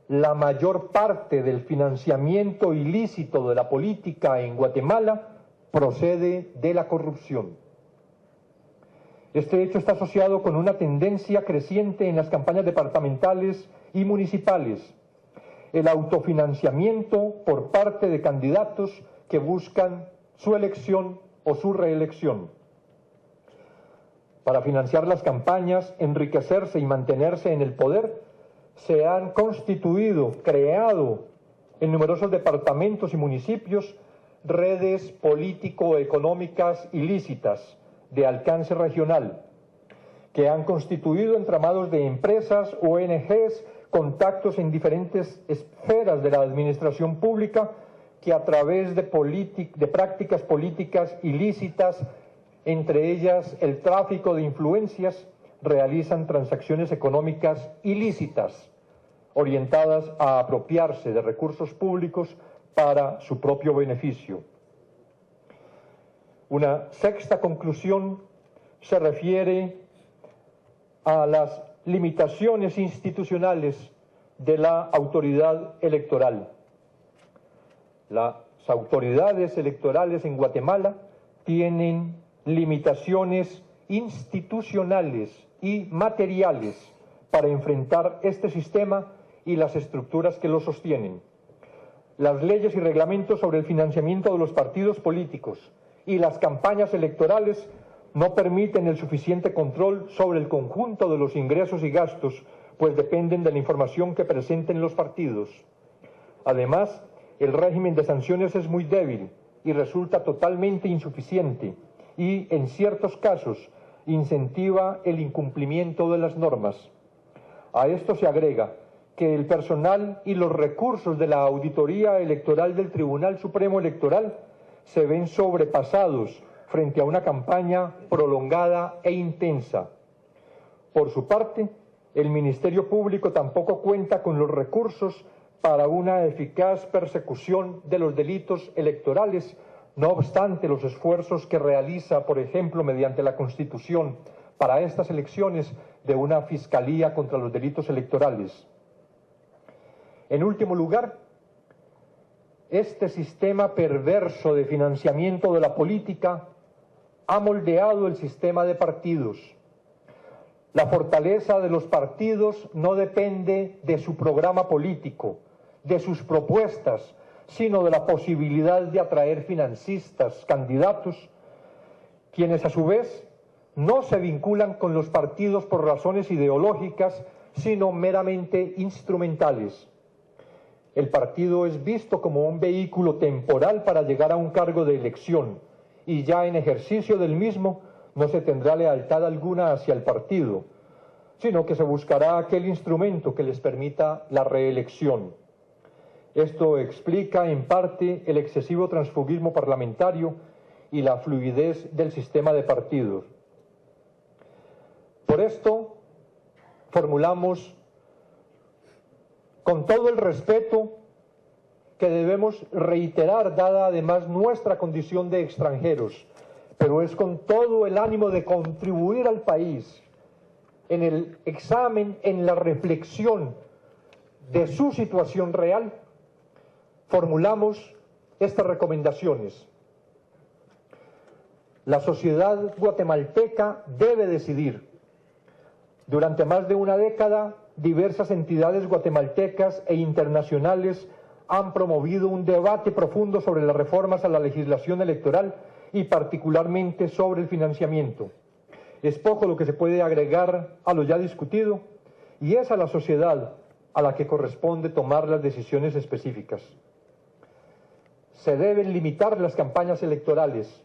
la mayor parte del financiamiento ilícito de la política en Guatemala procede de la corrupción. Este hecho está asociado con una tendencia creciente en las campañas departamentales y municipales, el autofinanciamiento por parte de candidatos que buscan su elección o su reelección. Para financiar las campañas, enriquecerse y mantenerse en el poder, se han creado en numerosos departamentos y municipios redes político-económicas ilícitas de alcance regional, que han constituido entramados de empresas, ONGs, contactos en diferentes esferas de la administración pública, que a través de prácticas políticas ilícitas, entre ellas el tráfico de influencias, realizan transacciones económicas ilícitas, orientadas a apropiarse de recursos públicos para su propio beneficio. Una sexta conclusión se refiere a las limitaciones institucionales de la autoridad electoral. Las autoridades electorales en Guatemala tienen limitaciones institucionales y materiales para enfrentar este sistema y las estructuras que lo sostienen. Las leyes y reglamentos sobre el financiamiento de los partidos políticos y las campañas electorales no permiten el suficiente control sobre el conjunto de los ingresos y gastos, pues dependen de la información que presenten los partidos. Además, el régimen de sanciones es muy débil y resulta totalmente insuficiente y, en ciertos casos, incentiva el incumplimiento de las normas. A esto se agrega que el personal y los recursos de la Auditoría Electoral del Tribunal Supremo Electoral se ven sobrepasados frente a una campaña prolongada e intensa. Por su parte, el Ministerio Público tampoco cuenta con los recursos para una eficaz persecución de los delitos electorales, no obstante los esfuerzos que realiza, por ejemplo, mediante la Constitución, para estas elecciones de una Fiscalía contra los Delitos Electorales. En último lugar, este sistema perverso de financiamiento de la política ha moldeado el sistema de partidos. La fortaleza de los partidos no depende de su programa político, de sus propuestas, sino de la posibilidad de atraer financistas, candidatos, quienes a su vez no se vinculan con los partidos por razones ideológicas, sino meramente instrumentales. El partido es visto como un vehículo temporal para llegar a un cargo de elección, y ya en ejercicio del mismo no se tendrá lealtad alguna hacia el partido, sino que se buscará aquel instrumento que les permita la reelección. Esto explica en parte el excesivo transfugismo parlamentario y la fluidez del sistema de partidos. Por esto, formulamos con todo el respeto que debemos reiterar, dada además nuestra condición de extranjeros, pero es con todo el ánimo de contribuir al país en el examen, en la reflexión de su situación real, formulamos estas recomendaciones. La sociedad guatemalteca debe decidir. Durante más de una década, diversas entidades guatemaltecas e internacionales han promovido un debate profundo sobre las reformas a la legislación electoral y particularmente sobre el financiamiento. Es poco lo que se puede agregar a lo ya discutido, y es a la sociedad a la que corresponde tomar las decisiones específicas. Se deben limitar las campañas electorales.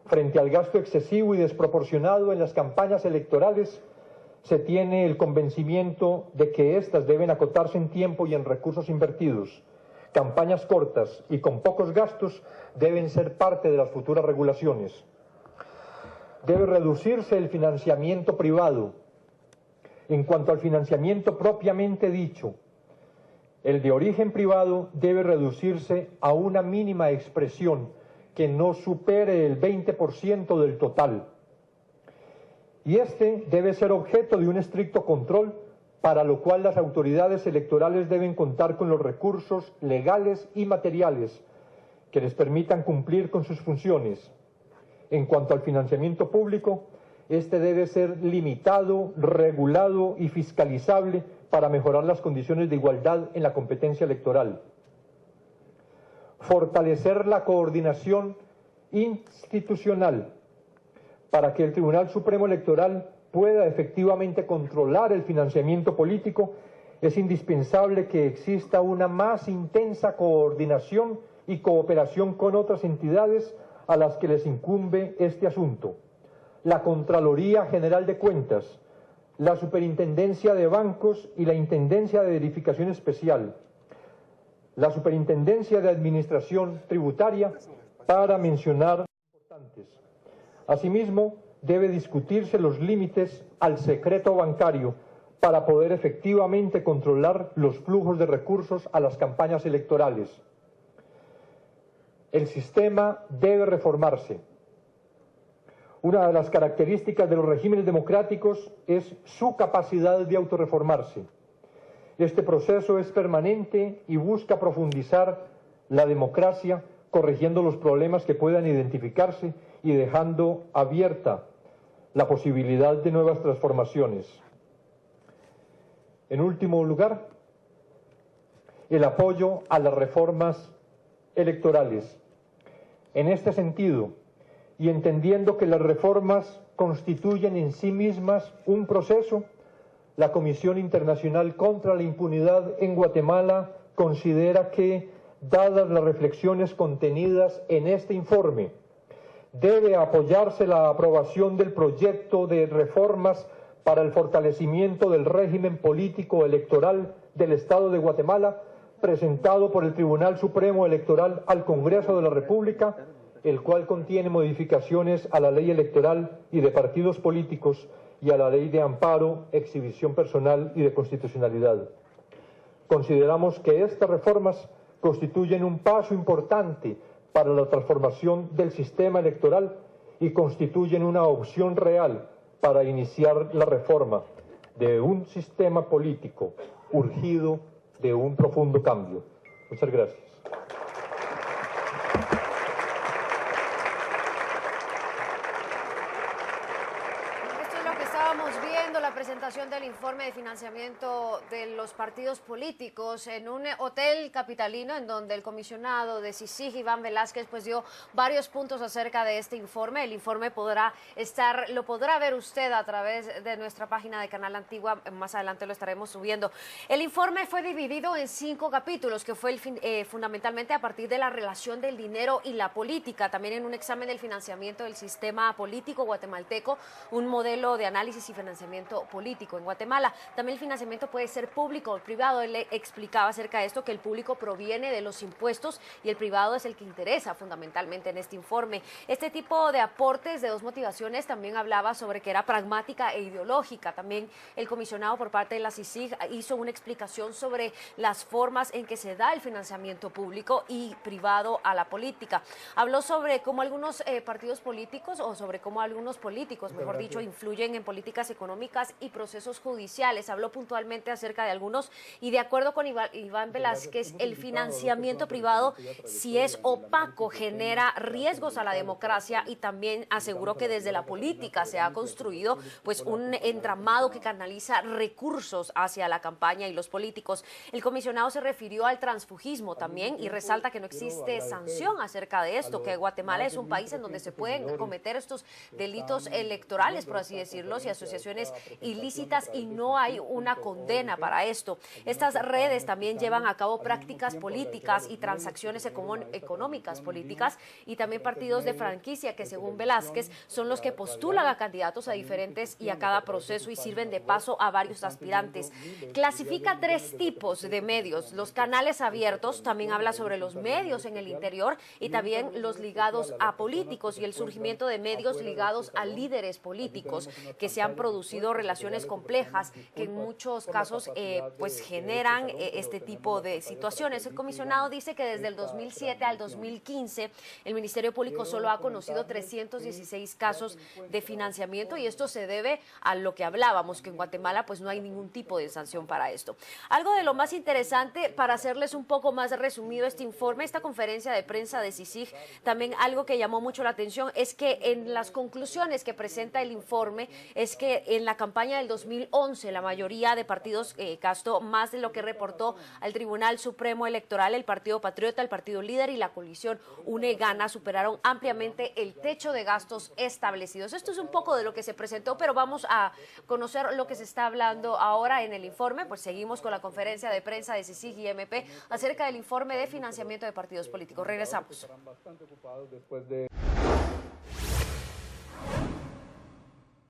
Frente al gasto excesivo y desproporcionado en las campañas electorales, se tiene el convencimiento de que éstas deben acotarse en tiempo y en recursos invertidos. Campañas cortas y con pocos gastos deben ser parte de las futuras regulaciones. Debe reducirse el financiamiento privado. En cuanto al financiamiento propiamente dicho, el de origen privado debe reducirse a una mínima expresión que no supere el 20% del total. Y este debe ser objeto de un estricto control, para lo cual las autoridades electorales deben contar con los recursos legales y materiales que les permitan cumplir con sus funciones. En cuanto al financiamiento público, este debe ser limitado, regulado y fiscalizable para mejorar las condiciones de igualdad en la competencia electoral. Fortalecer la coordinación institucional para que el Tribunal Supremo Electoral pueda efectivamente controlar el financiamiento político. Es indispensable que exista una más intensa coordinación y cooperación con otras entidades a las que les incumbe este asunto. La Contraloría General de Cuentas, la Superintendencia de Bancos y la Intendencia de Verificación Especial, la Superintendencia de Administración Tributaria, para mencionar importantes. Asimismo, debe discutirse los límites al secreto bancario para poder efectivamente controlar los flujos de recursos a las campañas electorales. El sistema debe reformarse. Una de las características de los regímenes democráticos es su capacidad de autorreformarse. Este proceso es permanente y busca profundizar la democracia, corrigiendo los problemas que puedan identificarse y dejando abierta la posibilidad de nuevas transformaciones. En último lugar, el apoyo a las reformas electorales. En este sentido, y entendiendo que las reformas constituyen en sí mismas un proceso, la Comisión Internacional contra la Impunidad en Guatemala considera que, dadas las reflexiones contenidas en este informe, debe apoyarse la aprobación del proyecto de reformas para el fortalecimiento del régimen político electoral del Estado de Guatemala, presentado por el Tribunal Supremo Electoral al Congreso de la República, el cual contiene modificaciones a la ley electoral y de partidos políticos y a la Ley de Amparo, Exhibición Personal y de Constitucionalidad. Consideramos que estas reformas constituyen un paso importante para la transformación del sistema electoral y constituyen una opción real para iniciar la reforma de un sistema político urgido de un profundo cambio. Muchas gracias. La presentación del informe de financiamiento de los partidos políticos en un hotel capitalino en donde el comisionado de CICIG, Iván Velázquez, pues dio varios puntos acerca de este informe. El informe lo podrá ver usted a través de nuestra página de Canal Antigua, más adelante lo estaremos subiendo. El informe fue dividido en 5 capítulos, que fue fundamentalmente a partir de la relación del dinero y la política, también en un examen del financiamiento del sistema político guatemalteco, un modelo de análisis y financiamiento político en Guatemala. También el financiamiento puede ser público o privado. Él le explicaba acerca de esto, que el público proviene de los impuestos y el privado es el que interesa fundamentalmente en este informe. Este tipo de aportes de 2 motivaciones también hablaba sobre que era pragmática e ideológica. También el comisionado por parte de la CICIG hizo una explicación sobre las formas en que se da el financiamiento público y privado a la política. Habló sobre cómo algunos partidos políticos, o sobre cómo algunos políticos, mejor dicho, influyen en políticas económicas y procesos judiciales. Habló puntualmente acerca de algunos y, de acuerdo con Iván Velázquez, el financiamiento privado, si es opaco, genera riesgos a la democracia, y también aseguró que desde la política se ha construido pues un entramado que canaliza recursos hacia la campaña y los políticos. El comisionado se refirió al transfugismo también y resalta que no existe sanción acerca de esto, que Guatemala es un país en donde se pueden cometer estos delitos electorales, por así decirlo, y asociaciones ilícitas, y no hay una condena para esto. Estas redes también llevan a cabo prácticas políticas y transacciones económicas políticas, y también partidos de franquicia que, según Velázquez, son los que postulan a candidatos a diferentes y a cada proceso y sirven de paso a varios aspirantes. Clasifica 3 tipos de medios: los canales abiertos, también habla sobre los medios en el interior y también los ligados a políticos, y el surgimiento de medios ligados a líderes políticos, que se han producido relaciones complejas que en muchos casos pues generan este tipo de situaciones. El comisionado dice que desde el 2007 al 2015 el Ministerio Público solo ha conocido 316 casos de financiamiento, y esto se debe a lo que hablábamos, que en Guatemala pues no hay ningún tipo de sanción para esto. Algo de lo más interesante, para hacerles un poco más resumido este informe, esta conferencia de prensa de CICIG, también algo que llamó mucho la atención es que en las conclusiones que presenta el informe es que en la campaña del 2011 la mayoría de partidos gastó más de lo que reportó al Tribunal Supremo Electoral. El Partido Patriota, el Partido Líder y la coalición UNE Gana superaron ampliamente el techo de gastos establecidos. Esto es un poco de lo que se presentó, pero vamos a conocer lo que se está hablando ahora en el informe. Pues seguimos con la conferencia de prensa de CICIG y MP acerca del informe de financiamiento de partidos políticos. Regresamos.